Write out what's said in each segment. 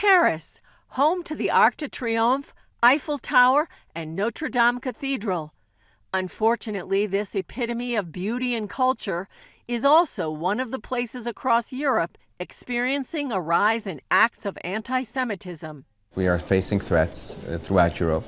Paris, home to the Arc de Triomphe, Eiffel Tower, and Notre Dame Cathedral. Unfortunately, this epitome of beauty and culture is also one of the places across Europe experiencing a rise in acts of anti-Semitism. We are facing threats throughout Europe,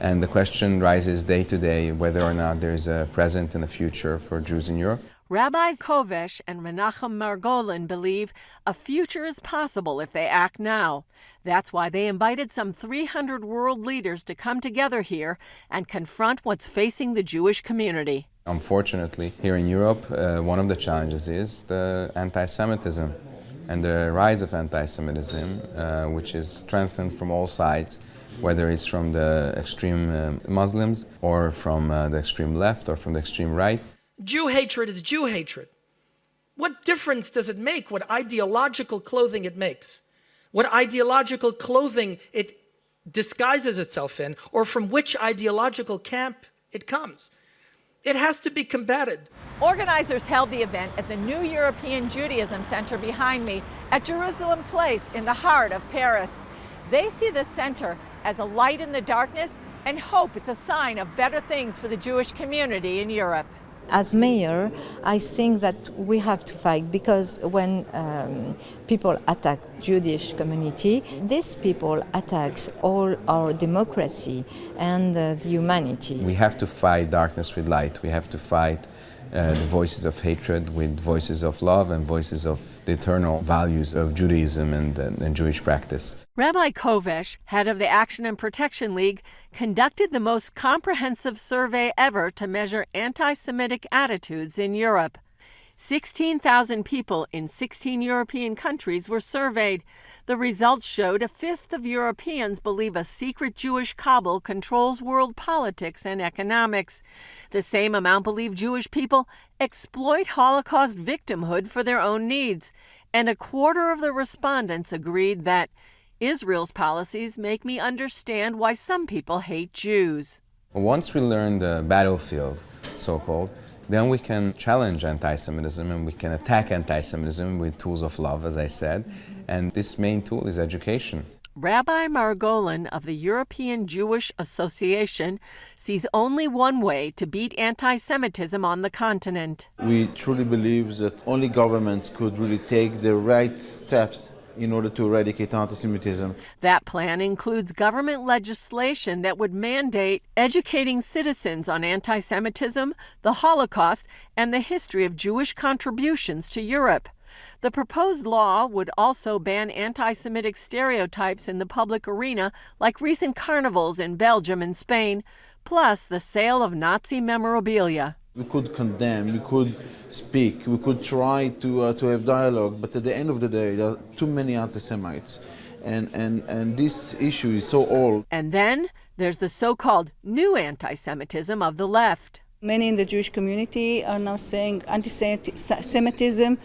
and the question rises day to day whether or not there is a present and a future for Jews in Europe. Rabbis Kovesh and Menachem Margolin believe a future is possible if they act now. That's why they invited some 300 world leaders to come together here and confront what's facing the Jewish community. Unfortunately, here in Europe, one of the challenges is the anti-Semitism and the rise of anti-Semitism, which is strengthened from all sides, whether it's from the extreme Muslims or from the extreme left or from the extreme right. Jew hatred is Jew hatred. What difference does it make what ideological clothing it makes? What ideological clothing it disguises itself in, or from which ideological camp it comes? It has to be combated. Organizers held the event at the New European Judaism Center behind me at Jerusalem Place in the heart of Paris. They see the center as a light in the darkness and hope it's a sign of better things for the Jewish community in Europe. As mayor, I think that we have to fight, because when people attack Jewish community, these people attacks all our democracy and the humanity. We have to fight darkness with light. We have to fight the voices of hatred with voices of love and voices of the eternal values of Judaism and Jewish practice. Rabbi Kovesh, head of the Action and Protection League, conducted the most comprehensive survey ever to measure anti-Semitic attitudes in Europe. 16,000 people in 16 European countries were surveyed. The results showed a fifth of Europeans believe a secret Jewish cabal controls world politics and economics. The same amount believe Jewish people exploit Holocaust victimhood for their own needs. And a quarter of the respondents agreed that Israel's policies make me understand why some people hate Jews. Once we learn the battlefield, so-called, then we can challenge anti-Semitism and we can attack anti-Semitism with tools of love, as I said, and this main tool is education. Rabbi Margolin of the European Jewish Association sees only one way to beat anti-Semitism on the continent. We truly believe that only governments could really take the right steps in order to eradicate anti-Semitism. That plan includes government legislation that would mandate educating citizens on anti-Semitism, the Holocaust, and the history of Jewish contributions to Europe. The proposed law would also ban anti-Semitic stereotypes in the public arena, like recent carnivals in Belgium and Spain, plus the sale of Nazi memorabilia. We could condemn, we could speak, we could try to have dialogue, but at the end of the day, there are too many anti-Semites. And this issue is so old. And then there's the so-called new anti-Semitism of the left. Many in the Jewish community are now saying anti-Semitism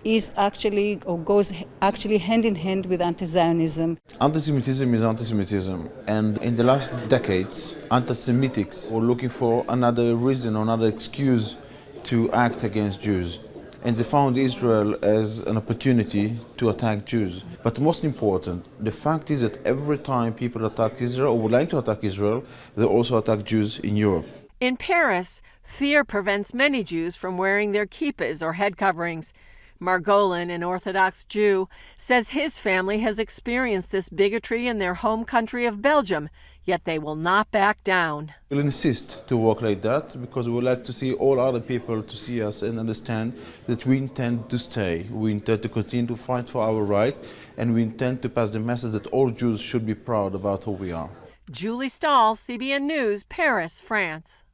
is actually, or goes actually hand in hand with anti-Zionism. Anti-Semitism is anti-Semitism, and in the last decades, anti-Semitics were looking for another reason or another excuse to act against Jews. And they found Israel as an opportunity to attack Jews. But most important, the fact is that every time people attack Israel or would like to attack Israel, they also attack Jews in Europe. In Paris, fear prevents many Jews from wearing their kippahs or head coverings. Margolin, an Orthodox Jew, says his family has experienced this bigotry in their home country of Belgium, yet they will not back down. We'll insist to work like that because we would like to see all other people to see us and understand that we intend to stay. We intend to continue to fight for our right, and we intend to pass the message that all Jews should be proud about who we are. Julie Stahl, CBN News, Paris, France.